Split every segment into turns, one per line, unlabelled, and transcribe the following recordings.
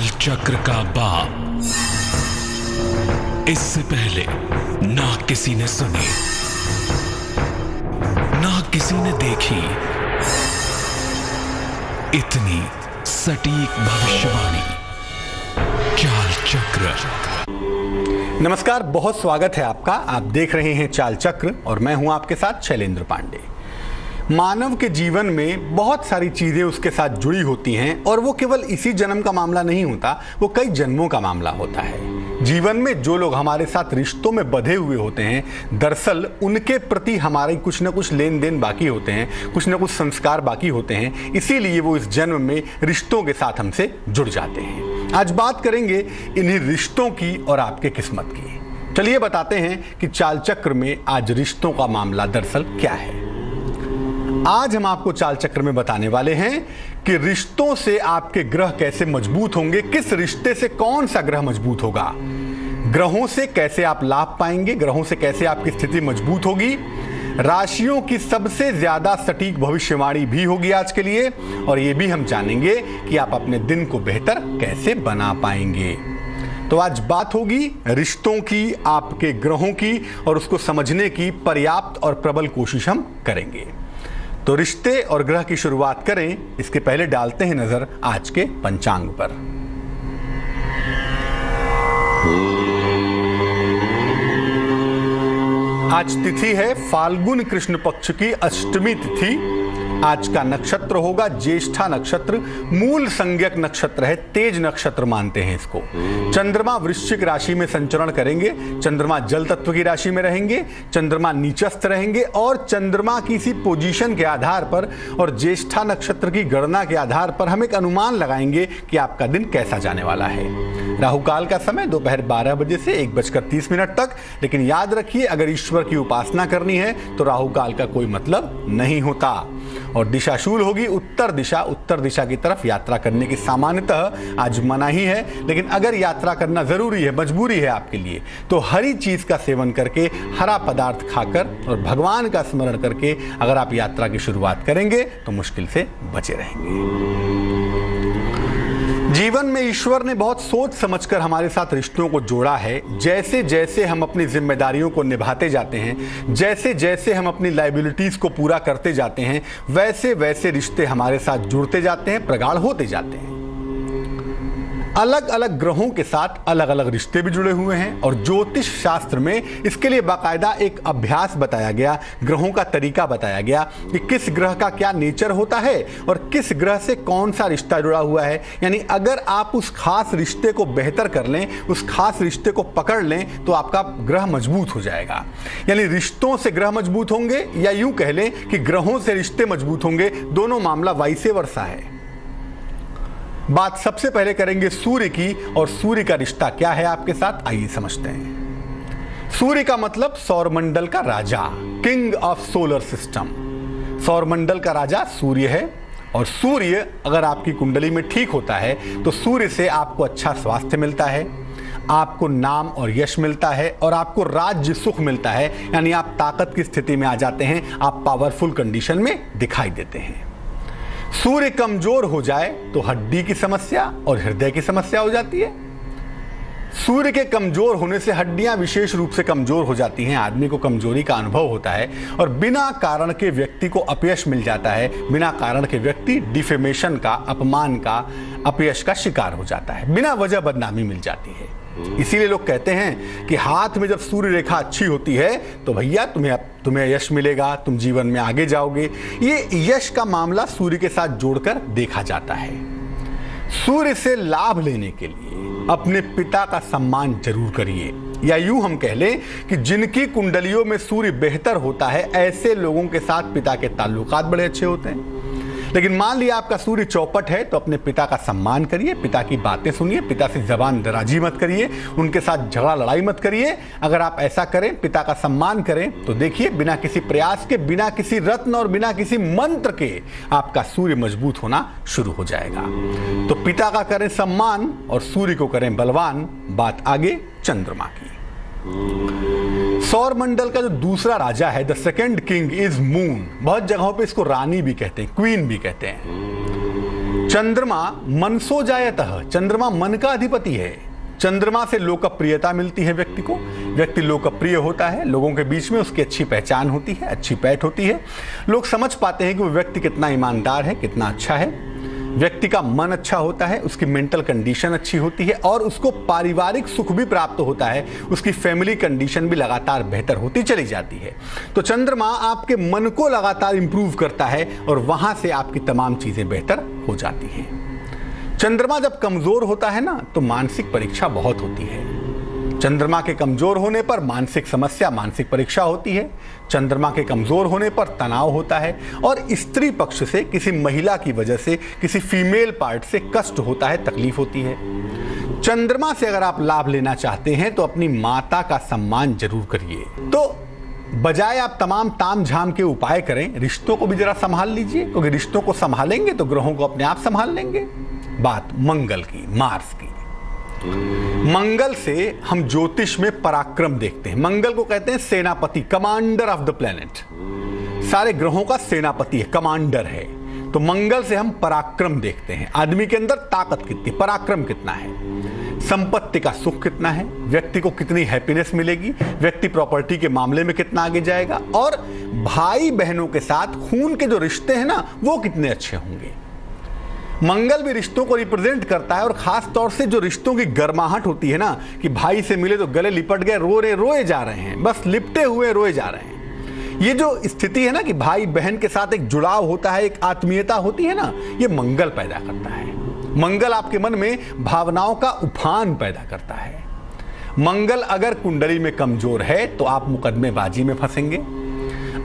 चाल चक्र का बाप इससे पहले ना किसी ने सुनी, ना किसी ने देखी इतनी सटीक भविष्यवाणी। चाल चक्र।
नमस्कार, बहुत स्वागत है आपका। आप देख रहे हैं चाल चक्र और मैं हूं आपके साथ शैलेंद्र पांडे। मानव के जीवन में बहुत सारी चीजें उसके साथ जुड़ी होती हैं और वो केवल इसी जन्म का मामला नहीं होता, वो कई जन्मों का मामला होता है। जीवन में जो लोग हमारे साथ रिश्तों में बंधे हुए होते हैं, दरअसल उनके प्रति हमारे कुछ न कुछ लेन देन बाकी होते हैं, कुछ न कुछ संस्कार बाकी होते हैं, इसीलिए वो इस जन्म में रिश्तों के साथ हमसे जुड़ जाते हैं। आज बात करेंगे इन्हीं रिश्तों की और आपके किस्मत की। चलिए बताते हैं कि चाल चक्र में आज रिश्तों का मामला दरअसल क्या है। आज हम आपको चाल चक्र में बताने वाले हैं कि रिश्तों से आपके ग्रह कैसे मजबूत होंगे, किस रिश्ते से कौन सा ग्रह मजबूत होगा, ग्रहों से कैसे आप लाभ पाएंगे, ग्रहों से कैसे आपकी स्थिति मजबूत होगी, राशियों की सबसे ज्यादा सटीक भविष्यवाणी भी होगी आज के लिए, और यह भी हम जानेंगे कि आप अपने दिन को बेहतर कैसे बना पाएंगे। तो आज बात होगी रिश्तों की, आपके ग्रहों की, और उसको समझने की पर्याप्त और प्रबल कोशिश हम करेंगे। तो रिश्ते और ग्रह की शुरुआत करें, इसके पहले डालते हैं नजर आज के पंचांग पर। आज तिथि है फाल्गुन कृष्ण पक्ष की अष्टमी तिथि। आज का नक्षत्र होगा ज्येष्ठा नक्षत्र, मूल संज्ञक नक्षत्र है, तेज नक्षत्र मानते हैं इसको। चंद्रमा वृश्चिक राशि में संचरण करेंगे, चंद्रमा जल तत्व की राशि में रहेंगे, चंद्रमा नीचस्थ रहेंगे, और चंद्रमा की इसी पोजीशन के आधार पर और ज्येष्ठा नक्षत्र की गणना के आधार पर हम एक अनुमान लगाएंगे कि आपका दिन कैसा जाने वाला है। राहु काल का समय दोपहर 12 बजे से 1:30 तक, लेकिन याद रखिए अगर ईश्वर की उपासना करनी है तो राहु काल का कोई मतलब नहीं होता। और दिशाशूल होगी उत्तर दिशा, उत्तर दिशा की तरफ यात्रा करने की सामान्यतः आज मनाही है, लेकिन अगर यात्रा करना जरूरी है, मजबूरी है आपके लिए, तो हरी चीज का सेवन करके, हरा पदार्थ खाकर और भगवान का स्मरण करके अगर आप यात्रा की शुरुआत करेंगे तो मुश्किल से बचे रहेंगे। जीवन में ईश्वर ने बहुत सोच समझकर हमारे साथ रिश्तों को जोड़ा है। जैसे जैसे हम अपनी जिम्मेदारियों को निभाते जाते हैं, जैसे जैसे हम अपनी लायबिलिटीज को पूरा करते जाते हैं, वैसे वैसे रिश्ते हमारे साथ जुड़ते जाते हैं, प्रगाढ़ होते जाते हैं। अलग अलग ग्रहों के साथ अलग अलग रिश्ते भी जुड़े हुए हैं, और ज्योतिष शास्त्र में इसके लिए बाकायदा एक अभ्यास बताया गया, ग्रहों का तरीका बताया गया कि किस ग्रह का क्या नेचर होता है और किस ग्रह से कौन सा रिश्ता जुड़ा हुआ है। यानी अगर आप उस खास रिश्ते को बेहतर कर लें, उस खास रिश्ते को पकड़ लें, तो आपका ग्रह मजबूत हो जाएगा। यानी रिश्तों से ग्रह मजबूत होंगे, या यूं कह लें कि ग्रहों से रिश्ते मजबूत होंगे, दोनों मामला वाइसे वर्सा है। बात सबसे पहले करेंगे सूर्य की, और सूर्य का रिश्ता क्या है आपके साथ, आइए समझते हैं। सूर्य का मतलब सौरमंडल का राजा, किंग ऑफ सोलर सिस्टम। सौरमंडल का राजा सूर्य है, और सूर्य अगर आपकी कुंडली में ठीक होता है तो सूर्य से आपको अच्छा स्वास्थ्य मिलता है, आपको नाम और यश मिलता है, और आपको राज्य सुख मिलता है। यानी आप ताकत की स्थिति में आ जाते हैं, आप पावरफुल कंडीशन में दिखाई देते हैं। सूर्य कमजोर हो जाए तो हड्डी की समस्या और हृदय की समस्या हो जाती है। सूर्य के कमजोर होने से हड्डियां विशेष रूप से कमजोर हो जाती हैं, आदमी को कमजोरी का अनुभव होता है, और बिना कारण के व्यक्ति को अपयश मिल जाता है, बिना कारण के व्यक्ति डिफेमेशन का, अपमान का, अपयश का शिकार हो जाता है, बिना वजह बदनामी मिल जाती है। इसीलिए लोग कहते हैं कि हाथ में जब सूर्य रेखा अच्छी होती है तो भैया तुम्हें यश मिलेगा, तुम जीवन में आगे जाओगे। ये यश का मामला सूर्य के साथ जोड़कर देखा जाता है। सूर्य से लाभ लेने के लिए अपने पिता का सम्मान जरूर करिए, या यूं हम कह लें कि जिनकी कुंडलियों में सूर्य बेहतर होता है, ऐसे लोगों के साथ पिता के ताल्लुकात बड़े अच्छे होते हैं। लेकिन मान लिया आपका सूर्य चौपट है, तो अपने पिता का सम्मान करिए, पिता की बातें सुनिए, पिता से जबान दराजी मत करिए, उनके साथ झगड़ा लड़ाई मत करिए। अगर आप ऐसा करें, पिता का सम्मान करें, तो देखिए बिना किसी प्रयास के, बिना किसी रत्न और बिना किसी मंत्र के आपका सूर्य मजबूत होना शुरू हो जाएगा। तो पिता का करें सम्मान और सूर्य को करें बलवान। बात आगे चंद्रमा की। सौर मंडल का जो दूसरा राजा है, the second king is moon. बहुत जगहों पे इसको रानी भी कहते हैं, क्वीन भी कहते हैं। चंद्रमा मनसो जायतः, चंद्रमा मन का अधिपति है। चंद्रमा से लोकप्रियता मिलती है व्यक्ति को, व्यक्ति लोकप्रिय होता है, लोगों के बीच में उसकी अच्छी पहचान होती है, अच्छी पैठ होती है, लोग समझ पाते हैं कि वो व्यक्ति कितना ईमानदार है, कितना अच्छा है। व्यक्ति का मन अच्छा होता है, उसकी मेंटल कंडीशन अच्छी होती है और उसको पारिवारिक सुख भी प्राप्त होता है, उसकी फैमिली कंडीशन भी लगातार बेहतर होती चली जाती है। तो चंद्रमा आपके मन को लगातार इंप्रूव करता है और वहां से आपकी तमाम चीजें बेहतर हो जाती हैं। चंद्रमा जब कमजोर होता है ना तो मानसिक परीक्षा बहुत होती है। चंद्रमा के कमजोर होने पर मानसिक समस्या, मानसिक परीक्षा होती है। चंद्रमा के कमजोर होने पर तनाव होता है और स्त्री पक्ष से किसी महिला की वजह से, किसी फीमेल पार्ट से कष्ट होता है, तकलीफ होती है। चंद्रमा से अगर आप लाभ लेना चाहते हैं तो अपनी माता का सम्मान जरूर करिए। तो बजाय आप तमाम ताम झाम के उपाय करें, रिश्तों को भी जरा संभाल लीजिए, क्योंकि रिश्तों को संभालेंगे तो ग्रहों को अपने आप संभाल लेंगे। बात मंगल की, मार्स की। मंगल से हम ज्योतिष में पराक्रम देखते हैं। मंगल को कहते हैं सेनापति, कमांडर ऑफ द प्लेनेट। सारे ग्रहों का सेनापति है, कमांडर है। तो मंगल से हम पराक्रम देखते हैं। आदमी के अंदर ताकत कितनी, पराक्रम कितना है, संपत्ति का सुख कितना है, व्यक्ति को कितनी हैप्पीनेस मिलेगी, व्यक्ति प्रॉपर्टी के मामले में कितना आगे जाएगा, और भाई बहनों के साथ खून के जो रिश्ते हैं ना वो कितने अच्छे होंगे। मंगल भी रिश्तों को रिप्रेजेंट करता है और खास तौर से जो रिश्तों की गर्माहट होती है ना, कि भाई से मिले तो गले लिपट गए, रोए जा रहे हैं, बस लिपटे हुए रोए जा रहे हैं। ये जो स्थिति है ना कि भाई बहन के साथ एक जुड़ाव होता है, एक आत्मीयता होती है ना, ये मंगल पैदा करता है। मंगल आपके मन में भावनाओं का उफान पैदा करता है। मंगल अगर कुंडली में कमजोर है तो आप मुकदमेबाजी में फंसेंगे,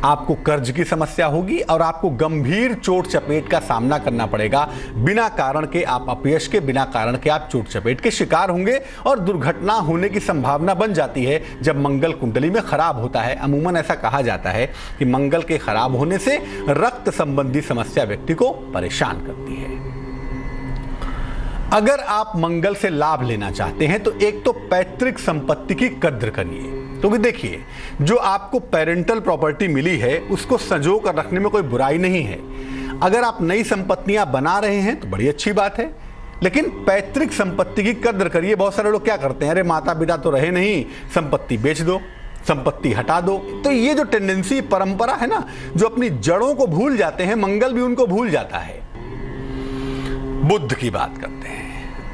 आपको कर्ज की समस्या होगी और आपको गंभीर चोट चपेट का सामना करना पड़ेगा। बिना कारण के आप अपयश के, बिना कारण के आप चोट चपेट के शिकार होंगे और दुर्घटना होने की संभावना बन जाती है जब मंगल कुंडली में खराब होता है। अमूमन ऐसा कहा जाता है कि मंगल के खराब होने से रक्त संबंधी समस्या व्यक्ति को परेशान करती है। अगर आप मंगल से लाभ लेना चाहते हैं तो एक तो पैतृक संपत्ति की कद्र करिए। तो भी देखिए, जो आपको पेरेंटल प्रॉपर्टी मिली है उसको संजो कर रखने में कोई बुराई नहीं है। अगर आप नई संपत्तियां बना रहे हैं तो बड़ी अच्छी बात है, लेकिन पैतृक संपत्ति की कद्र करिए। बहुत सारे लोग क्या करते हैं, अरे माता पिता तो रहे नहीं, संपत्ति बेच दो, संपत्ति हटा दो। तो ये जो टेंडेंसी, परंपरा है ना, जो अपनी जड़ों को भूल जाते हैं, मंगल भी उनको भूल जाता है। बुद्ध की बात करते हैं।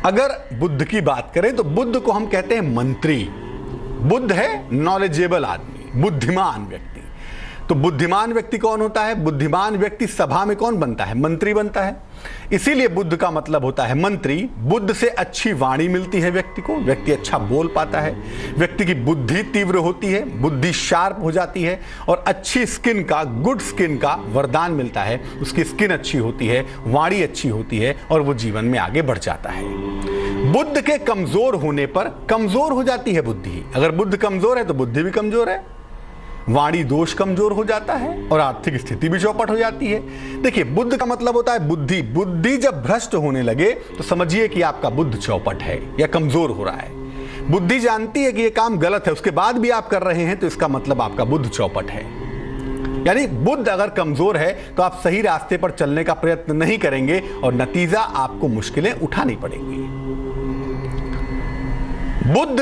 अगर बुद्ध की बात करें तो बुद्ध को हम कहते हैं मंत्री। बुद्ध है नॉलेजेबल आदमी, बुद्धिमान व्यक्ति। तो बुद्धिमान व्यक्ति कौन होता है? बुद्धिमान व्यक्ति सभा में कौन बनता है? मंत्री बनता है। इसीलिए बुद्ध का मतलब होता है मंत्री। बुद्ध से अच्छी वाणी मिलती है व्यक्ति को, व्यक्ति अच्छा बोल पाता है, व्यक्ति की बुद्धि तीव्र होती है, बुद्धि शार्प हो जाती है और अच्छी स्किन का, गुड स्किन का वरदान मिलता है। उसकी स्किन अच्छी होती है, वाणी अच्छी होती है और वो जीवन में आगे बढ़ जाता है। बुद्ध के कमजोर होने पर कमजोर हो जाती है बुद्धि। अगर बुद्ध कमजोर है तो बुद्धि भी कमजोर है, वाणी दोष कमजोर हो जाता है और आर्थिक स्थिति भी चौपट हो जाती है। देखिए, बुद्ध का मतलब होता है बुद्धि। बुद्धि जब भ्रष्ट होने लगे तो समझिए कि आपका बुद्ध चौपट है या कमजोर हो रहा है। बुद्धि जानती है कि ये काम गलत है, उसके बाद भी आप कर रहे हैं तो इसका मतलब आपका बुद्ध चौपट है। यानी बुद्ध अगर कमजोर है तो आप सही रास्ते पर चलने का प्रयत्न नहीं करेंगे और नतीजा आपको मुश्किलें उठानी पड़ेंगी। बुद्ध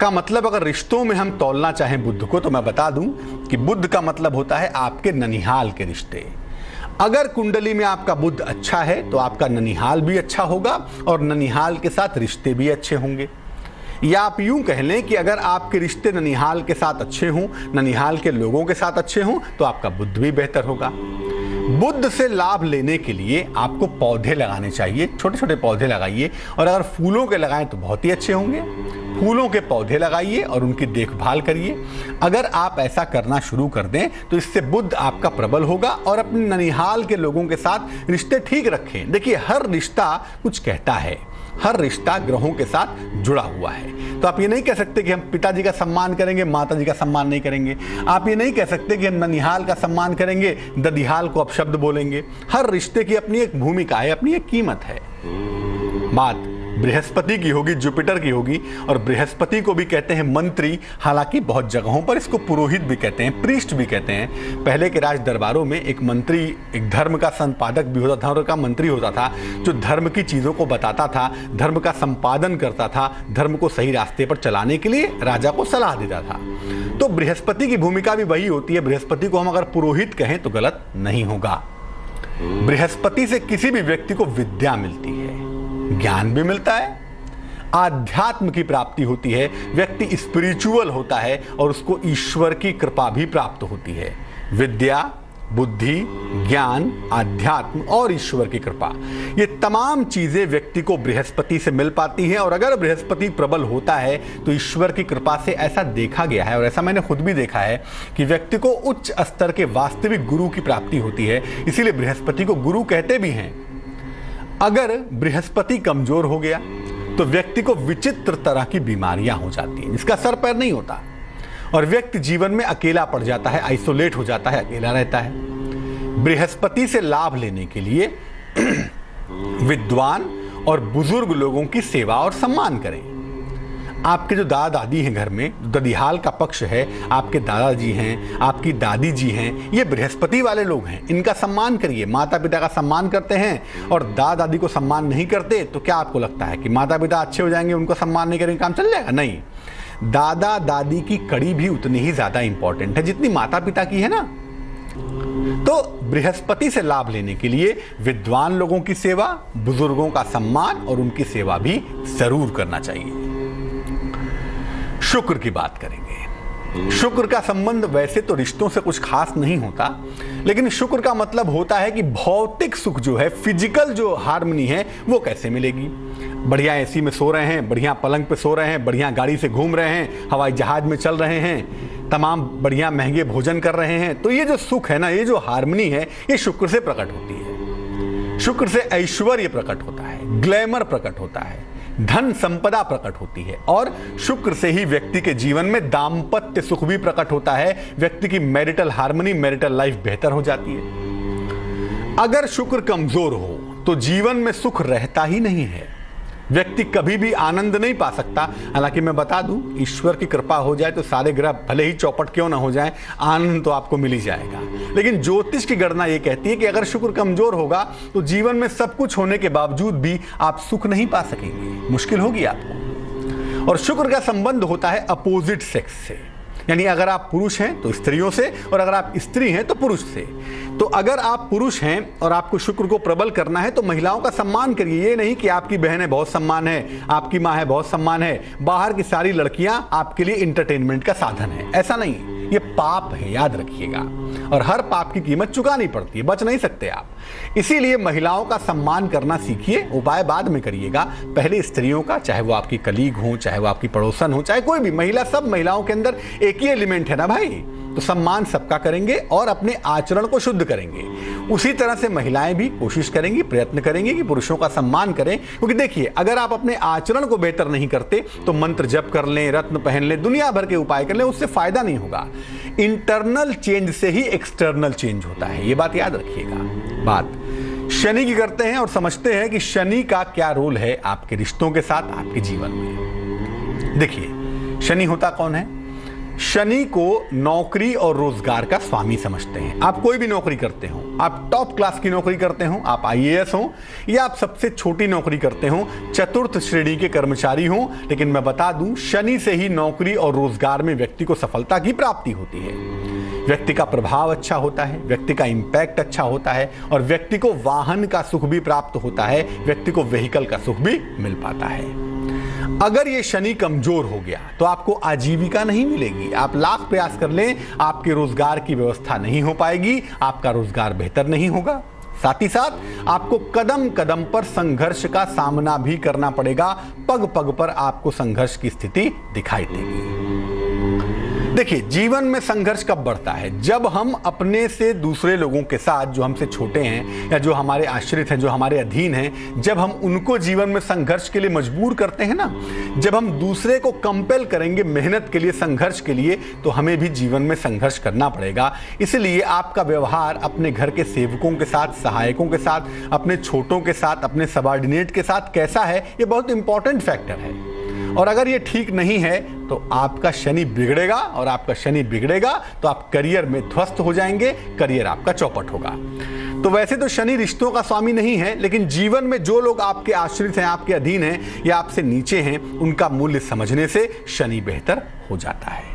का मतलब अगर रिश्तों में हम तौलना चाहें बुद्ध को, तो मैं बता दूं कि बुद्ध का मतलब होता है आपके ननिहाल के रिश्ते। अगर कुंडली में आपका बुद्ध अच्छा है तो आपका ननिहाल भी अच्छा होगा और ननिहाल के साथ रिश्ते भी अच्छे होंगे। या आप यूं कह लें कि अगर आपके रिश्ते ननिहाल के साथ अच्छे हों, ननिहाल के लोगों के साथ अच्छे हों, तो आपका बुद्ध भी बेहतर होगा। बुद्ध से लाभ लेने के लिए आपको पौधे लगाने चाहिए, छोटे छोटे पौधे लगाइए और अगर फूलों के लगाएं तो बहुत ही अच्छे होंगे। फूलों के पौधे लगाइए और उनकी देखभाल करिए। अगर आप ऐसा करना शुरू कर दें तो इससे बुद्ध आपका प्रबल होगा और अपने ननिहाल के लोगों के साथ रिश्ते ठीक रखें। देखिए, हर रिश्ता कुछ कहता है, हर रिश्ता ग्रहों के साथ जुड़ा हुआ है। तो आप ये नहीं कह सकते कि हम पिताजी का सम्मान करेंगे, माताजी का सम्मान नहीं करेंगे। आप ये नहीं कह सकते कि हम ननिहाल का सम्मान करेंगे, ददिहाल को अपशब्द बोलेंगे। हर रिश्ते की अपनी एक भूमिका है, अपनी एक कीमत है। बात बृहस्पति की होगी, जुपिटर की होगी। और बृहस्पति को भी कहते हैं मंत्री, हालांकि बहुत जगहों पर इसको पुरोहित भी कहते हैं, प्रीस्ट भी कहते हैं। पहले के राज दरबारों में एक मंत्री, एक धर्म का संपादक भी होता था, धर्म का मंत्री होता था, जो धर्म की चीजों को बताता था, धर्म का संपादन करता था, धर्म को सही रास्ते पर चलाने के लिए राजा को सलाह देता था। तो बृहस्पति की भूमिका भी वही होती है। बृहस्पति को हम अगर पुरोहित कहें तो गलत नहीं होगा। बृहस्पति से किसी भी व्यक्ति को विद्या मिलती है, ज्ञान भी मिलता है, आध्यात्म की प्राप्ति होती है, व्यक्ति स्पिरिचुअल होता है और उसको ईश्वर की कृपा भी प्राप्त होती है। विद्या, बुद्धि, ज्ञान, आध्यात्म और ईश्वर की कृपा, ये तमाम चीजें व्यक्ति को बृहस्पति से मिल पाती हैं। और अगर बृहस्पति प्रबल होता है तो ईश्वर की कृपा से ऐसा देखा गया है, और ऐसा मैंने खुद भी देखा है, कि व्यक्ति को उच्च स्तर के वास्तविक गुरु की प्राप्ति होती है। इसीलिए बृहस्पति को गुरु कहते भी हैं। अगर बृहस्पति कमजोर हो गया तो व्यक्ति को विचित्र तरह की बीमारियां हो जाती हैं, जिसका सर पैर नहीं होता, और व्यक्ति जीवन में अकेला पड़ जाता है, आइसोलेट हो जाता है, अकेला रहता है। बृहस्पति से लाभ लेने के लिए विद्वान और बुजुर्ग लोगों की सेवा और सम्मान करें। आपके जो दादा दादी हैं घर में, ददिहाल का पक्ष है, आपके दादाजी हैं, आपकी दादी जी हैं, ये बृहस्पति वाले लोग हैं, इनका सम्मान करिए। माता पिता का सम्मान करते हैं और दादा दादी को सम्मान नहीं करते तो क्या आपको लगता है कि माता पिता अच्छे हो जाएंगे, उनको सम्मान नहीं करेंगे, काम चल जाएगा? नहीं, दादा दादी की कड़ी भी उतनी ही ज्यादा इंपॉर्टेंट है जितनी माता पिता की है ना। तो बृहस्पति से लाभ लेने के लिए विद्वान लोगों की सेवा, बुजुर्गों का सम्मान और उनकी सेवा भी जरूर करना चाहिए। शुक्र की बात करेंगे। शुक्र का संबंध वैसे तो रिश्तों से कुछ खास नहीं होता, लेकिन शुक्र का मतलब होता है कि भौतिक सुख जो है, फिजिकल जो हार्मनी है, वो कैसे मिलेगी। बढ़िया एसी में सो रहे हैं, बढ़िया पलंग पे सो रहे हैं, बढ़िया गाड़ी से घूम रहे हैं, हवाई जहाज में चल रहे हैं, तमाम बढ़िया महंगे भोजन कर रहे हैं, तो ये जो सुख है ना, ये जो हार्मनी है, ये शुक्र से प्रकट होती है। शुक्र से ऐश्वर्य प्रकट होता है, ग्लैमर प्रकट होता है, धन संपदा प्रकट होती है, और शुक्र से ही व्यक्ति के जीवन में दाम्पत्य सुख भी प्रकट होता है। व्यक्ति की मैरिटल हार्मनी, मैरिटल लाइफ बेहतर हो जाती है। अगर शुक्र कमजोर हो तो जीवन में सुख रहता ही नहीं है, व्यक्ति कभी भी आनंद नहीं पा सकता। हालांकि मैं बता दूं, ईश्वर की कृपा हो जाए तो सारे ग्रह भले ही चौपट क्यों ना हो जाए, आनंद तो आपको मिल ही जाएगा। लेकिन ज्योतिष की गणना यह कहती है कि अगर शुक्र कमजोर होगा तो जीवन में सब कुछ होने के बावजूद भी आप सुख नहीं पा सकेंगे, मुश्किल होगी आपको। और शुक्र का संबंध होता है अपोजिट सेक्स से, यानी अगर आप पुरुष हैं तो स्त्रियों से, और अगर आप स्त्री हैं तो पुरुष से। तो अगर आप पुरुष हैं और आपको शुक्र को प्रबल करना है तो महिलाओं का सम्मान करिए। ये नहीं कि आपकी बहन है बहुत सम्मान है, आपकी माँ है बहुत सम्मान है, बाहर की सारी लड़कियां आपके लिए इंटरटेनमेंट का साधन है, ऐसा नहीं। ये पाप है, याद रखिएगा, और हर पाप की कीमत चुकानी पड़ती है, बच नहीं सकते आप। इसीलिए महिलाओं का सम्मान करना सीखिए, उपाय बाद में करिएगा, पहले स्त्रियों का, चाहे वो आपकी कलीग हो, चाहे वो आपकी पड़ोसन हो, चाहे कोई भी महिला, सब महिलाओं के अंदर एक ही एलिमेंट है ना भाई। तो सम्मान सबका करेंगे और अपने आचरण को शुद्ध करेंगे। उसी तरह से महिलाएं भी कोशिश करेंगी, प्रयत्न करेंगी कि पुरुषों का सम्मान करें, क्योंकि देखिए, अगर आप अपने आचरण को बेहतर नहीं करते तो मंत्र जप कर लें, रत्न पहन लें, दुनिया भर के उपाय कर लें, उससे फायदा नहीं होगा। इंटरनल चेंज से ही एक्सटर्नल चेंज होता है, ये बात याद रखिएगा। बात शनि की करते हैं और समझते हैं कि शनि का क्या रोल है आपके रिश्तों के साथ, आपके जीवन में। देखिए, शनि होता कौन है? शनि को नौकरी और रोजगार का स्वामी समझते हैं। आप कोई भी नौकरी करते हो, आप टॉप क्लास की नौकरी करते हो, आप IAS हो, या आप सबसे छोटी नौकरी करते हो, चतुर्थ श्रेणी के कर्मचारी हो, लेकिन मैं बता दूं, शनि से ही नौकरी और रोजगार में व्यक्ति को सफलता की प्राप्ति होती है। व्यक्ति का प्रभाव अच्छा होता है, व्यक्ति का इंपैक्ट अच्छा होता है, और व्यक्ति को वाहन का सुख भी प्राप्त होता है, व्यक्ति को व्हीकल का सुख भी मिल पाता है। अगर ये शनि कमजोर हो गया तो आपको आजीविका नहीं मिलेगी। आप लाख प्रयास कर लें, आपके रोजगार की व्यवस्था नहीं हो पाएगी, आपका रोजगार बेहतर नहीं होगा। साथ ही साथ आपको कदम कदम पर संघर्ष का सामना भी करना पड़ेगा, पग पग पर आपको संघर्ष की स्थिति दिखाई देगी। देखिए, जीवन में संघर्ष कब बढ़ता है? जब हम अपने से दूसरे लोगों के साथ, जो हमसे छोटे हैं या जो हमारे आश्रित हैं, जो हमारे अधीन हैं, जब हम उनको जीवन में संघर्ष के लिए मजबूर करते हैं ना, जब हम दूसरे को कंपेल करेंगे मेहनत के लिए, संघर्ष के लिए, तो हमें भी जीवन में संघर्ष करना पड़ेगा। इसलिए आपका व्यवहार अपने घर के सेवकों के साथ, सहायकों के साथ, अपने छोटों के साथ, अपने सबॉर्डिनेट के साथ कैसा है, ये बहुत इंपॉर्टेंट फैक्टर है। और अगर ये ठीक नहीं है तो आपका शनि बिगड़ेगा, और आपका शनि बिगड़ेगा तो आप करियर में ध्वस्त हो जाएंगे, करियर आपका चौपट होगा। तो वैसे तो शनि रिश्तों का स्वामी नहीं है, लेकिन जीवन में जो लोग आपके आश्रित हैं, आपके अधीन हैं या आपसे नीचे हैं, उनका मूल्य समझने से शनि बेहतर हो जाता है।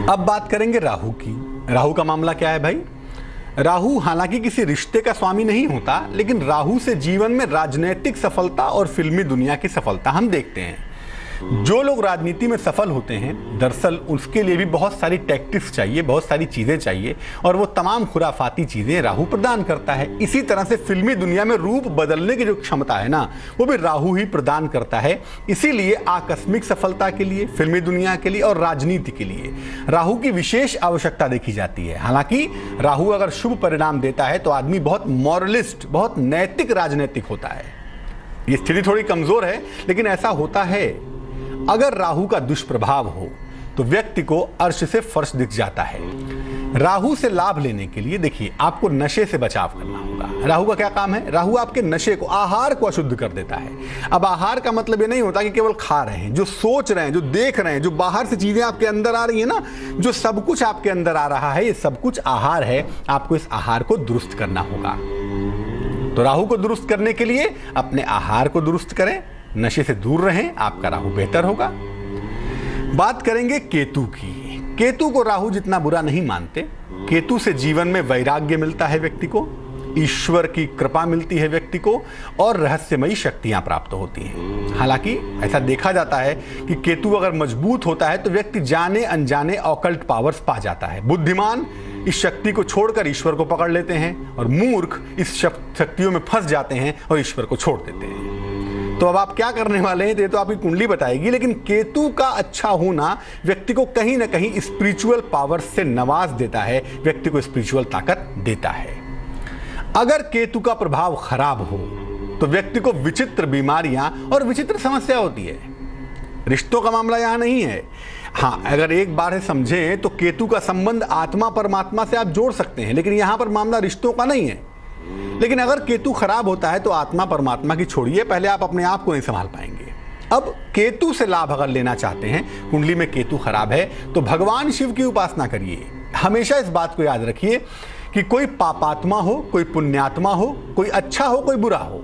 अब बात करेंगे राहु की। राहु का मामला क्या है भाई? राहु हालांकि किसी रिश्ते का स्वामी नहीं होता, लेकिन राहु से जीवन में राजनीतिक सफलता और फिल्मी दुनिया की सफलता हम देखते हैं। जो लोग राजनीति में सफल होते हैं, दरअसल उसके लिए भी बहुत सारी टैक्टिक्स चाहिए, बहुत सारी चीजें चाहिए, और वो तमाम खुराफाती चीजें राहु प्रदान करता है। इसी तरह से फिल्मी दुनिया में रूप बदलने की जो क्षमता है ना, वो भी राहु ही प्रदान करता है। इसीलिए आकस्मिक सफलता के लिए, फिल्मी दुनिया के लिए और राजनीति के लिए राहु की विशेष आवश्यकता देखी जाती है। हालांकि राहु अगर शुभ परिणाम देता है तो आदमी बहुत मॉरलिस्ट, बहुत नैतिक राजनीतिक होता है। ये स्थिति थोड़ी कमजोर है, लेकिन ऐसा होता है। अगर राहु का दुष्प्रभाव हो तो व्यक्ति को अर्श से फर्श दिख जाता है। राहु से लाभ लेने के लिए देखिए, आपको नशे से बचाव करना होगा। राहु का क्या काम है? राहु आपके नशे को, आहार को अशुद्ध कर देता है। अब आहार का मतलब ये नहीं होता कि केवल खा रहे हैं, जो सोच रहे हैं, जो देख रहे हैं, जो बाहर से चीजें आपके अंदर आ रही है ना, जो सब कुछ आपके अंदर आ रहा है, ये सब कुछ आहार है। आपको इस आहार को दुरुस्त करना होगा। तो राहु को दुरुस्त करने के लिए अपने आहार को दुरुस्त करें, नशे से दूर रहें, आपका राहु बेहतर होगा। बात करेंगे केतु की। केतु को राहु जितना बुरा नहीं मानते। केतु से जीवन में वैराग्य मिलता है व्यक्ति को, ईश्वर की कृपा मिलती है व्यक्ति को, और रहस्यमयी शक्तियां प्राप्त होती हैं। हालांकि ऐसा देखा जाता है कि केतु अगर मजबूत होता है तो व्यक्ति जाने अनजाने ऑकल्ट पावर्स पा जाता है। बुद्धिमान इस शक्ति को छोड़कर ईश्वर को पकड़ लेते हैं, और मूर्ख इस शक्तियों में फंस जाते हैं और ईश्वर को छोड़ देते हैं। तो अब आप क्या करने वाले हैं, ये तो आपकी कुंडली बताएगी, लेकिन केतु का अच्छा होना व्यक्ति को कहीं ना कहीं स्पिरिचुअल पावर से नवाज देता है, व्यक्ति को स्पिरिचुअल ताकत देता है। अगर केतु का प्रभाव खराब हो तो व्यक्ति को विचित्र बीमारियां और विचित्र समस्या होती है। रिश्तों का मामला यहां नहीं है। हाँ, अगर एक बार समझें तो केतु का संबंध आत्मा परमात्मा से आप जोड़ सकते हैं, लेकिन यहां पर मामला रिश्तों का नहीं है। लेकिन अगर केतु खराब होता है तो आत्मा परमात्मा की छोड़िए, पहले आप अपने आप को नहीं संभाल पाएंगे। अब केतु से लाभ अगर लेना चाहते हैं, कुंडली में केतु खराब है, तो भगवान शिव की उपासना करिए। हमेशा इस बात को याद रखिए कि कोई पापात्मा हो, कोई पुण्यात्मा हो, कोई अच्छा हो, कोई बुरा हो,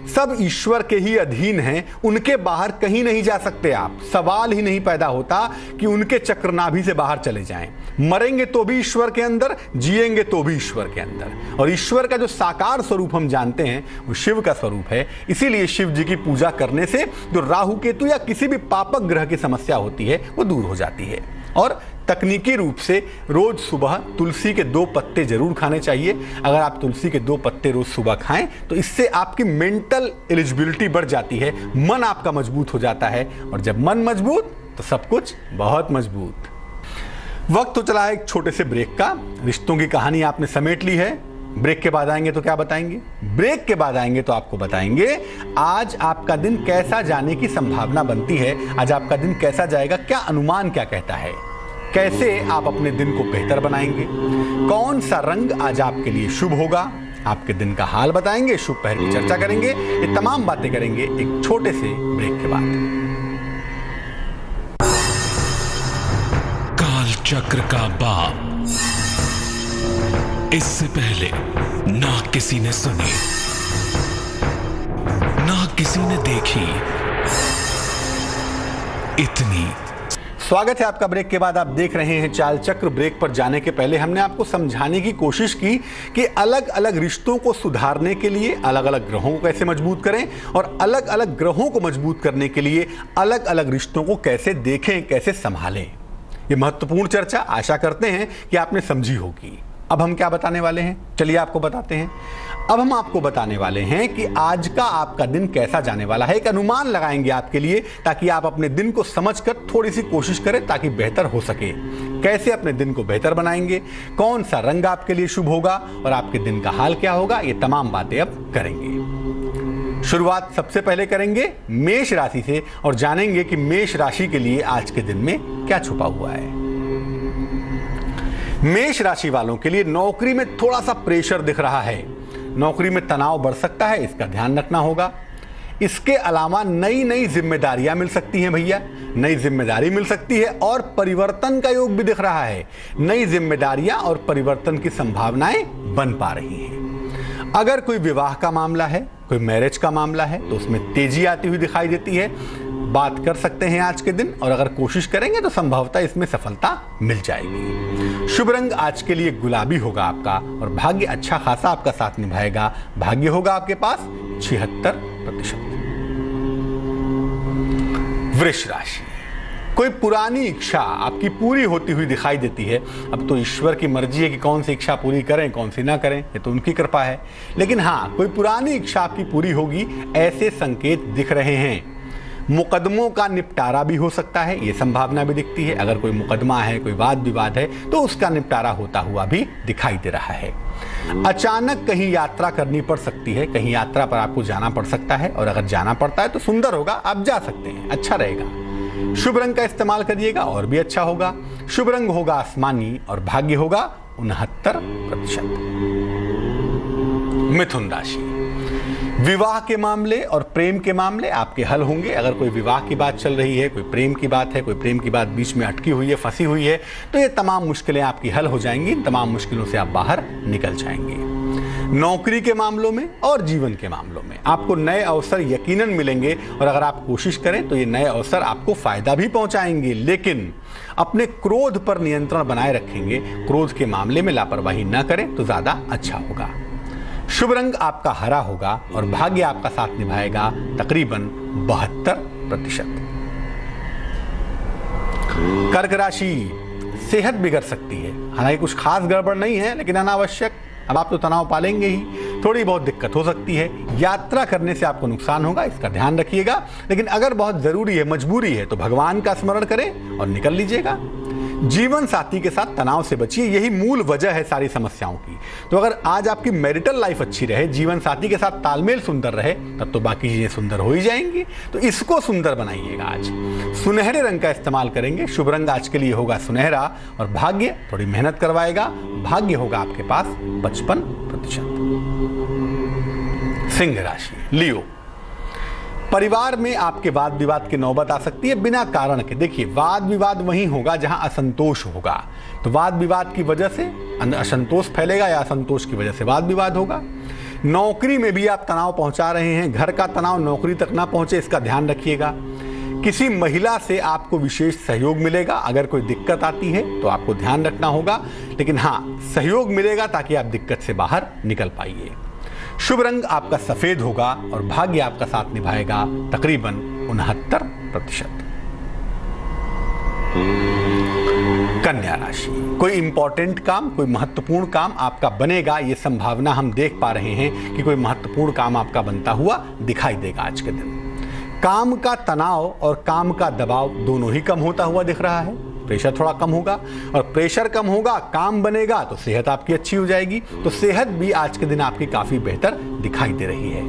सब ईश्वर के ही अधीन हैं। उनके बाहर कहीं नहीं जा सकते आप। सवाल ही नहीं पैदा होता कि उनके चक्रनाभि से बाहर चले जाएं। मरेंगे तो भी ईश्वर के अंदर, जिएंगे तो भी ईश्वर के अंदर। और ईश्वर का जो साकार स्वरूप हम जानते हैं वो शिव का स्वरूप है। इसीलिए शिव जी की पूजा करने से जो राहु केतु या किसी भी पापक ग्रह की समस्या होती है वो दूर हो जाती है। और तकनीकी रूप से रोज सुबह तुलसी के 2 पत्ते जरूर खाने चाहिए। अगर आप तुलसी के 2 पत्ते रोज सुबह खाएं तो इससे आपकी मेंटल एलिजिबिलिटी बढ़ जाती है, मन आपका मजबूत हो जाता है, और जब मन मजबूत तो सब कुछ बहुत मजबूत। वक्त तो चला है एक छोटे से ब्रेक का। रिश्तों की कहानी आपने समेट ली है। ब्रेक के बाद आएंगे तो क्या बताएंगे? ब्रेक के बाद आएंगे तो आपको बताएंगे आज आपका दिन कैसा जाने की संभावना बनती है। आज आपका दिन कैसा जाएगा, क्या अनुमान क्या कहता है, कैसे आप अपने दिन को बेहतर बनाएंगे, कौन सा रंग आज आपके लिए शुभ होगा, आपके दिन का हाल बताएंगे, शुभ पहर की चर्चा करेंगे। ये तमाम बातें करेंगे एक छोटे से ब्रेक के बाद।
काल चक्र का बाप, इससे पहले ना किसी ने सुनी, ना किसी ने देखी इतनी।
स्वागत है आपका ब्रेक के बाद। आप देख रहे हैं चाल चक्र। ब्रेक पर जाने के पहले हमने आपको समझाने की कोशिश की कि अलग अलग रिश्तों को सुधारने के लिए अलग अलग ग्रहों को कैसे मजबूत करें, और अलग अलग ग्रहों को मजबूत करने के लिए अलग अलग रिश्तों को कैसे देखें, कैसे संभालें। ये महत्वपूर्ण चर्चा आशा करते हैं कि आपने समझी होगी। अब हम क्या बताने वाले हैं, चलिए आपको बताते हैं। अब हम आपको बताने वाले हैं कि आज का आपका दिन कैसा जाने वाला है। एक अनुमान लगाएंगे आपके लिए ताकि आप अपने दिन को समझकर थोड़ी सी कोशिश करें ताकि बेहतर हो सके। कैसे अपने दिन को बेहतर बनाएंगे, कौन सा रंग आपके लिए शुभ होगा और आपके दिन का हाल क्या होगा, ये तमाम बातें अब करेंगे। शुरुआत सबसे पहले करेंगे मेष राशि से और जानेंगे कि मेष राशि के लिए आज के दिन में क्या छुपा हुआ है। मेष राशि वालों के लिए नौकरी में थोड़ा सा प्रेशर दिख रहा है। नौकरी में तनाव बढ़ सकता है, इसका ध्यान रखना होगा। इसके अलावा नई नई जिम्मेदारियां मिल सकती हैं भैया, नई जिम्मेदारी मिल सकती है और परिवर्तन का योग भी दिख रहा है। नई जिम्मेदारियां और परिवर्तन की संभावनाएं बन पा रही हैं। अगर कोई विवाह का मामला है, कोई मैरिज का मामला है तो उसमें तेजी आती हुई दिखाई देती है। बात कर सकते हैं आज के दिन और अगर कोशिश करेंगे तो संभवतः इसमें सफलता मिल जाएगी। शुभ रंग आज के लिए गुलाबी होगा आपका और भाग्य अच्छा खासा आपका साथ निभाएगा। भाग्य होगा आपके पास 76%। वृष राशि, कोई पुरानी इच्छा आपकी पूरी होती हुई दिखाई देती है। अब तो ईश्वर की मर्जी है कि कौन सी इच्छा पूरी करें कौन सी ना करें, ये तो उनकी कृपा है। लेकिन हाँ, कोई पुरानी इच्छा आपकी पूरी होगी, ऐसे संकेत दिख रहे हैं। मुकदमों का निपटारा भी हो सकता है, ये संभावना भी दिखती है। अगर कोई मुकदमा है, कोई वाद विवाद है तो उसका निपटारा होता हुआ भी दिखाई दे रहा है। अचानक कहीं यात्रा करनी पड़ सकती है, कहीं यात्रा पर आपको जाना पड़ सकता है और अगर जाना पड़ता है तो सुंदर होगा, आप जा सकते हैं, अच्छा रहेगा। शुभ रंग का इस्तेमाल करिएगा और भी अच्छा होगा। शुभ रंग होगा आसमानी और भाग्य होगा 69%। मिथुन राशि, विवाह के मामले और प्रेम के मामले आपके हल होंगे। अगर कोई विवाह की बात चल रही है, कोई प्रेम की बात है, कोई प्रेम की बात बीच में अटकी हुई है, फंसी हुई है, तो ये तमाम मुश्किलें आपकी हल हो जाएंगी। इन तमाम मुश्किलों से आप बाहर निकल जाएंगे। नौकरी के मामलों में और जीवन के मामलों में आपको नए अवसर यकीनन मिलेंगे और अगर आप कोशिश करें तो ये नए अवसर आपको फायदा भी पहुंचाएंगे। लेकिन अपने क्रोध पर नियंत्रण बनाए रखेंगे, क्रोध के मामले में लापरवाही न करें तो ज्यादा अच्छा होगा। शुभ रंग आपका हरा होगा और भाग्य आपका साथ निभाएगा तकरीबन 72%। कर्क राशि, सेहत बिगड़ सकती है, हालांकि कुछ खास गड़बड़ नहीं है लेकिन अनावश्यक। अब आप तो तनाव पालेंगे ही, थोड़ी बहुत दिक्कत हो सकती है। यात्रा करने से आपको नुकसान होगा, इसका ध्यान रखिएगा। लेकिन अगर बहुत जरूरी है, मजबूरी है तो भगवान का स्मरण करें और निकल लीजिएगा। जीवन साथी के साथ तनाव से बचिए, यही मूल वजह है सारी समस्याओं की। तो अगर आज आपकी मैरिटल लाइफ अच्छी रहे, जीवन साथी के साथ तालमेल सुंदर रहे, तब तो बाकी चीजें सुंदर हो ही जाएंगी। तो इसको सुंदर बनाइएगा। आज सुनहरे रंग का इस्तेमाल करेंगे। शुभ रंग आज के लिए होगा सुनहरा और भाग्य थोड़ी मेहनत करवाएगा। भाग्य होगा आपके पास 55%। सिंह राशि, लियो, परिवार में आपके वाद विवाद की नौबत आ सकती है बिना कारण के। देखिए, वाद विवाद वहीं होगा जहां असंतोष होगा, तो वाद विवाद की वजह से असंतोष फैलेगा या असंतोष की वजह से वाद विवाद होगा। नौकरी में भी आप तनाव पहुंचा रहे हैं, घर का तनाव नौकरी तक ना पहुंचे, इसका ध्यान रखिएगा। किसी महिला से आपको विशेष सहयोग मिलेगा। अगर कोई दिक्कत आती है तो आपको ध्यान रखना होगा, लेकिन हाँ, सहयोग मिलेगा ताकि आप दिक्कत से बाहर निकल पाइए। शुभ रंग आपका सफेद होगा और भाग्य आपका साथ निभाएगा तकरीबन 69%। कन्या राशि, कोई इंपॉर्टेंट काम, कोई महत्वपूर्ण काम आपका बनेगा, ये संभावना हम देख पा रहे हैं कि कोई महत्वपूर्ण काम आपका बनता हुआ दिखाई देगा आज के दिन। काम का तनाव और काम का दबाव दोनों ही कम होता हुआ दिख रहा है। प्रेशर थोड़ा कम होगा और प्रेशर कम होगा, काम बनेगा तो सेहत आपकी अच्छी हो जाएगी। तो सेहत भी आज के दिन आपकी काफी बेहतर दिखाई दे रही है।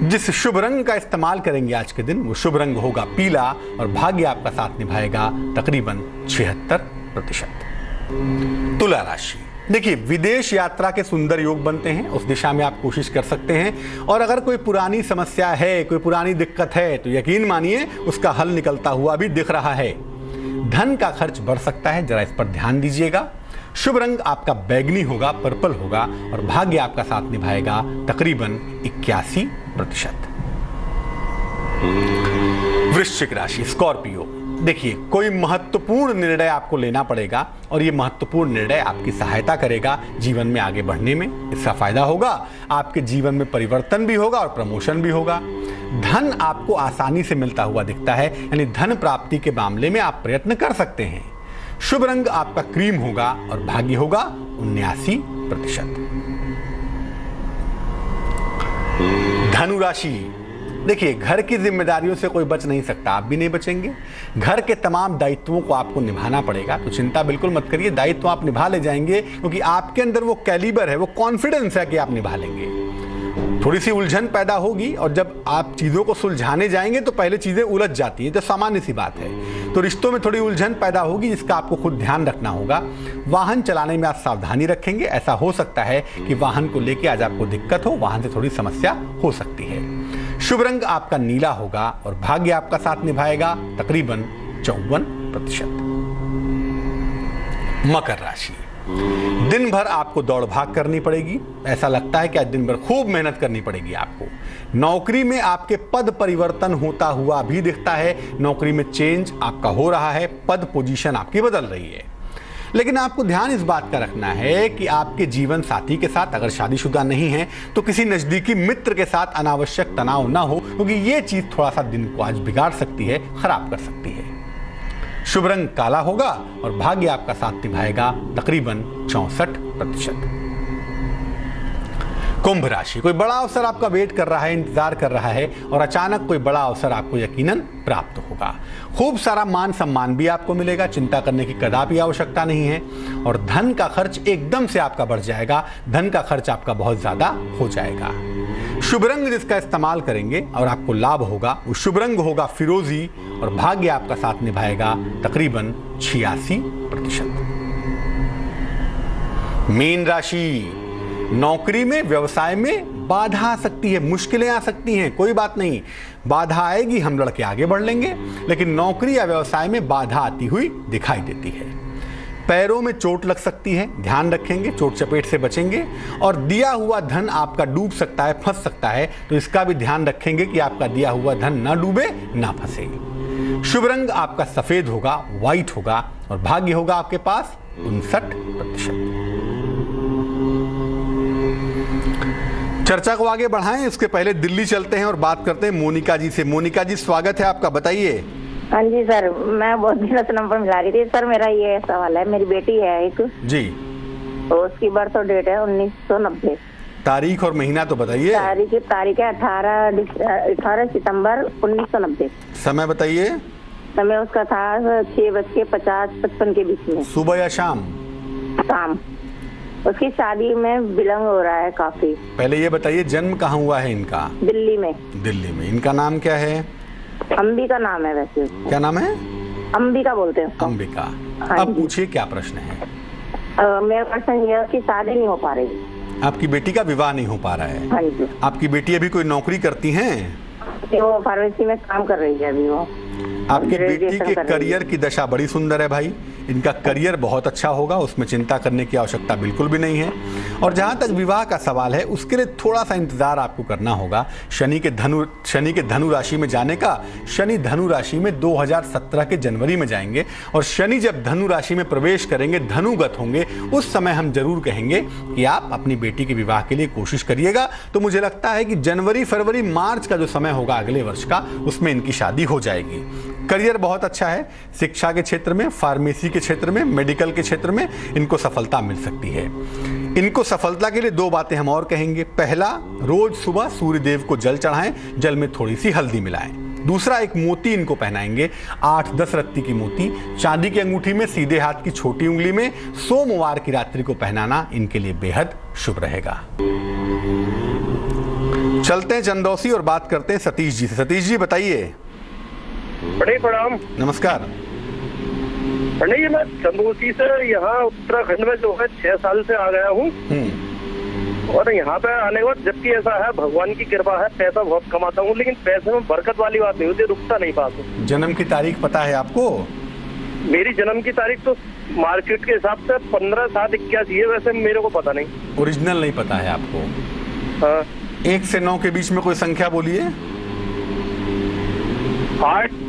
जिस शुभ रंग का इस्तेमाल करेंगे आज के दिन, वो शुभ रंग होगा पीला और भाग्य आपका साथ निभाएगा तकरीबन 76%। तुला राशि, देखिए, विदेश यात्रा के सुंदर योग बनते हैं, उस दिशा में आप कोशिश कर सकते हैं। और अगर कोई पुरानी समस्या है, कोई पुरानी दिक्कत है तो यकीन मानिए उसका हल निकलता हुआ भी दिख रहा है। धन का खर्च बढ़ सकता है, जरा इस पर ध्यान दीजिएगा। शुभ रंग आपका बैगनी होगा, पर्पल होगा और भाग्य आपका साथ निभाएगा तकरीबन 81%। वृश्चिक राशि, स्कॉर्पियो, देखिए, कोई महत्वपूर्ण निर्णय आपको लेना पड़ेगा और ये महत्वपूर्ण निर्णय आपकी सहायता करेगा जीवन में आगे बढ़ने में। इसका फायदा होगा, आपके जीवन में परिवर्तन भी होगा और प्रमोशन भी होगा। धन आपको आसानी से मिलता हुआ दिखता है, यानी धन प्राप्ति के मामले में आप प्रयत्न कर सकते हैं। शुभ रंग आपका क्रीम होगा और भाग्य होगा 79%। धनु राशि, देखिए घर की जिम्मेदारियों से कोई बच नहीं सकता, आप भी नहीं बचेंगे। घर के तमाम दायित्वों को आपको निभाना पड़ेगा, तो चिंता बिल्कुल मत करिए, दायित्व आप निभा ले जाएंगे क्योंकि आपके अंदर वो कैलिबर है, वो कॉन्फिडेंस है कि आप निभा लेंगे। थोड़ी सी उलझन पैदा होगी और जब आप चीज़ों को सुलझाने जाएंगे तो पहले चीज़ें उलझ जाती हैं, तो सामान्य सी बात है। तो रिश्तों में थोड़ी उलझन पैदा होगी जिसका आपको खुद ध्यान रखना होगा। वाहन चलाने में आप सावधानी रखेंगे, ऐसा हो सकता है कि वाहन को लेकर आज आपको दिक्कत हो, वाहन से थोड़ी समस्या हो सकती है। शुभ रंग आपका नीला होगा और भाग्य आपका साथ निभाएगा तकरीबन 54%। मकर राशि, दिन भर आपको दौड़ भाग करनी पड़ेगी, ऐसा लगता है कि आज दिन भर खूब मेहनत करनी पड़ेगी आपको। नौकरी में आपके पद परिवर्तन होता हुआ भी दिखता है, नौकरी में चेंज आपका हो रहा है, पद पोजीशन आपकी बदल रही है। लेकिन आपको ध्यान इस बात का रखना है कि आपके जीवन साथी के साथ, अगर शादीशुदा नहीं है तो किसी नजदीकी मित्र के साथ अनावश्यक तनाव ना हो, क्योंकि ये चीज थोड़ा सा दिन को आज बिगाड़ सकती है, खराब कर सकती है। शुभ रंग काला होगा और भाग्य आपका साथ निभाएगा तकरीबन 64%। कुंभ राशि, कोई बड़ा अवसर आपका वेट कर रहा है, इंतजार कर रहा है और अचानक कोई बड़ा अवसर आपको यकीनन प्राप्त होगा। खूब सारा मान सम्मान भी आपको मिलेगा, चिंता करने की कदापि आवश्यकता नहीं है। और धन का खर्च एकदम से आपका बढ़ जाएगा, धन का खर्च आपका बहुत ज्यादा हो जाएगा। शुभ रंग जिसका इस्तेमाल करेंगे और आपको लाभ होगा वो शुभ रंग होगा फिरोजी और भाग्य आपका साथ निभाएगा तकरीबन 86%। मीन राशि, नौकरी में, व्यवसाय में बाधा आ सकती है, मुश्किलें आ सकती हैं, कोई बात नहीं, बाधा आएगी, हम लड़के आगे बढ़ लेंगे, लेकिन नौकरी या व्यवसाय में बाधा आती हुई दिखाई देती है। पैरों में चोट लग सकती है, ध्यान रखेंगे, चोट चपेट से बचेंगे। और दिया हुआ धन आपका डूब सकता है, फंस सकता है, तो इसका भी ध्यान रखेंगे कि आपका दिया हुआ धन ना डूबे, ना फंसे। शुभ रंग आपका सफेद होगा, व्हाइट होगा और भाग्य होगा आपके पास 59%। चर्चा को आगे बढ़ाएं, उसके पहले दिल्ली चलते हैं और बात करते हैं मोनिका जी से। मोनिका जी स्वागत है आपका, बताइए।
हाँ जी सर, मैं बहुत दिनों से नंबर मिला रही थी सर। मेरा ये सवाल है, मेरी बेटी है एक
जी,
तो उसकी बर्थ डेट है 1990।
तारीख और महीना तो बताइए।
तारीख है 18 सितंबर 1990।
समय बताइए।
समय उसका था 6:50-55 के बीच में।
सुबह या शाम?
शाम। उसकी शादी में विलंब हो रहा है काफी।
पहले ये बताइए जन्म कहाँ हुआ है इनका?
दिल्ली में।
दिल्ली में। इनका नाम क्या है?
अंबिका नाम है वैसे।
क्या नाम है?
अंबिका बोलते हैं।
अंबिका।
हाँ,
अब पूछिए क्या प्रश्न है?
मेरा प्रश्न ये है कि शादी नहीं हो पा रही।
आपकी बेटी का विवाह नहीं हो पा रहा है?
हाँ जी।
आपकी बेटी अभी कोई नौकरी करती हैं?
वो फार्मेसी में काम कर रही है अभी वो।
आपकी बेटी के करियर की दशा बड़ी सुंदर है भाई, इनका करियर बहुत अच्छा होगा, उसमें चिंता करने की आवश्यकता बिल्कुल भी नहीं है। और जहां तक विवाह का सवाल है उसके लिए थोड़ा सा इंतजार आपको करना होगा शनि के धनु राशि में जाने का। शनि धनु राशि में 2017 के जनवरी में जाएंगे और शनि जब धनु राशि में प्रवेश करेंगे, धनुगत होंगे, उस समय हम जरूर कहेंगे कि आप अपनी बेटी के विवाह के लिए कोशिश करिएगा। तो मुझे लगता है कि जनवरी, फरवरी, मार्च का जो समय होगा अगले वर्ष का, उसमें इनकी शादी हो जाएगी। करियर बहुत अच्छा है, शिक्षा के क्षेत्र में, फार्मेसी के क्षेत्र में, मेडिकल के क्षेत्र में इनको सफलता मिल सकती है। इनको सफलता के लिए दो बातें हम और कहेंगे। पहला, रोज सुबह सूर्य देव को जल चढ़ाएं, जल में थोड़ी सी हल्दी मिलाएं। दूसरा, एक मोती इनको पहनाएंगे, 8-10 रत्ती की मोती चांदी की अंगूठी में सीधे हाथ की छोटी उंगली में सोमवार की रात्रि को पहनाना इनके लिए बेहद शुभ रहेगा। चलते हैं चंदौसी और बात करते हैं सतीश जी से। सतीश जी बताइए।
बड़े प्रणाम।
नमस्कार।
पंडित जी, मैं चंदौसी से यहाँ उत्तराखंड में जो है 6 साल से आ गया हूँ और यहाँ पे आने के बाद, जबकि ऐसा है भगवान की कृपा है, पैसा बहुत कमाता हूँ, लेकिन पैसे में बरकत वाली बात नहीं होती, रुकता नहीं पाता।
जन्म की तारीख पता है आपको?
मेरी जन्म की तारीख तो मार्केट के हिसाब से 15/7/81 है, वैसे मेरे को पता नहीं।
ओरिजिनल नहीं पता है आपको?
हाँ।
1 से 9 के बीच में कोई संख्या बोलिए।
8।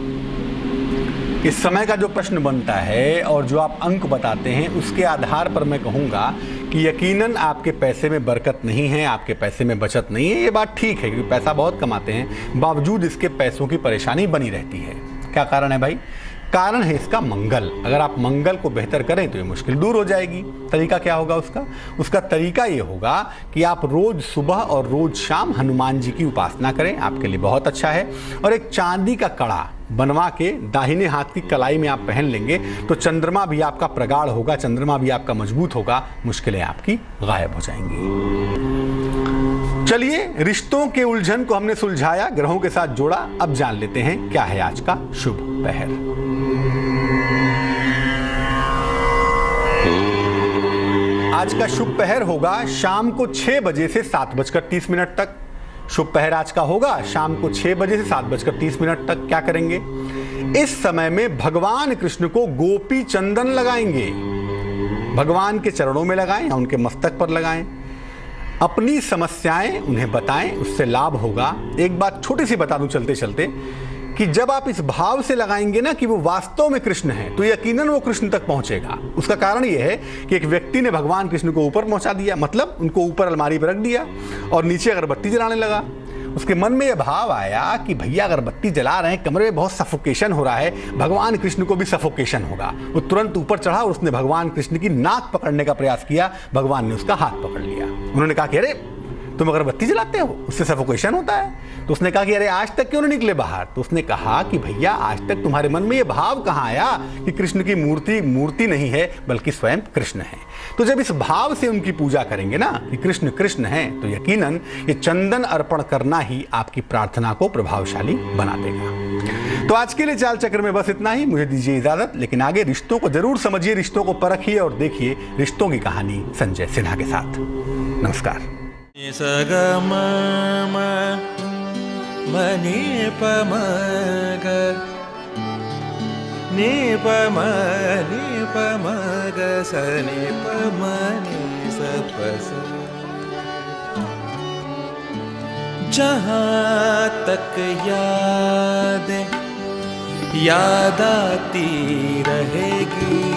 इस समय का जो प्रश्न बनता है और जो आप अंक बताते हैं, उसके आधार पर मैं कहूंगा कि यकीनन आपके पैसे में बरकत नहीं है, आपके पैसे में बचत नहीं है। ये बात ठीक है क्योंकि पैसा बहुत कमाते हैं, बावजूद इसके पैसों की परेशानी बनी रहती है। क्या कारण है भाई? कारण है इसका मंगल। अगर आप मंगल को बेहतर करें तो ये मुश्किल दूर हो जाएगी। तरीका क्या होगा उसका तरीका ये होगा कि आप रोज सुबह और रोज शाम हनुमान जी की उपासना करें, आपके लिए बहुत अच्छा है। और एक चांदी का कड़ा बनवा के दाहिने हाथ की कलाई में आप पहन लेंगे तो चंद्रमा भी आपका प्रगाढ़ होगा, चंद्रमा भी आपका मजबूत होगा, मुश्किलें आपकी गायब हो जाएंगी। चलिए, रिश्तों के उलझन को हमने सुलझाया, ग्रहों के साथ जोड़ा। अब जान लेते हैं क्या है आज का शुभ पहर। आज का शुभ पहर होगा शाम को 6 बजे से 7:30 तक। शुभ पहर आज का होगा शाम को 6 बजे से 7:30 तक। क्या करेंगे? इस समय में भगवान कृष्ण को गोपी चंदन लगाएंगे। भगवान के चरणों में लगाएं या उनके मस्तक पर लगाएं। अपनी समस्याएं उन्हें बताएं, उससे लाभ होगा। एक बात छोटी सी बता दूं चलते चलते कि जब आप इस भाव से लगाएंगे ना कि वो वास्तव में कृष्ण है, तो यकीनन वो कृष्ण तक पहुंचेगा। उसका कारण ये है कि एक व्यक्ति ने भगवान कृष्ण को ऊपर पहुंचा दिया, मतलब उनको ऊपर अलमारी पर रख दिया और नीचे अगरबत्ती जलाने लगा। उसके मन में यह भाव आया कि भैया अगरबत्ती जला रहे हैं, कमरे में बहुत सफोकेशन हो रहा है, भगवान कृष्ण को भी सफोकेशन होगा। वो तुरंत ऊपर चढ़ा और उसने भगवान कृष्ण की नाक पकड़ने का प्रयास किया। भगवान ने उसका हाथ पकड़ लिया। उन्होंने कहा कि अरे तुम अगरबत्ती जलाते हो, उससे सफोकेशन होता है। तो उसने कहा कि अरे आज तक क्यों नहीं निकले बाहर? तो उसने कहा कि भैया आज तक तुम्हारे मन में ये भाव कहाँ आया कि कृष्ण की मूर्ति नहीं है बल्कि स्वयं कृष्ण है। तो जब इस भाव से उनकी पूजा करेंगे ना कि कृष्ण कृष्ण है, तो यकीनन ये चंदन अर्पण करना ही आपकी प्रार्थना को प्रभावशाली बना देगा। तो आज के लिए चाल चक्र में बस इतना ही। मुझे दीजिए इजाजत, लेकिन आगे रिश्तों को जरूर समझिए, रिश्तों को परखिए और देखिए रिश्तों की कहानी संजय सिन्हा के साथ। नमस्कार।
सगम मनी पमग नी पमग सनी पमनी सपस। जहाँ तक याद आती रहेगी।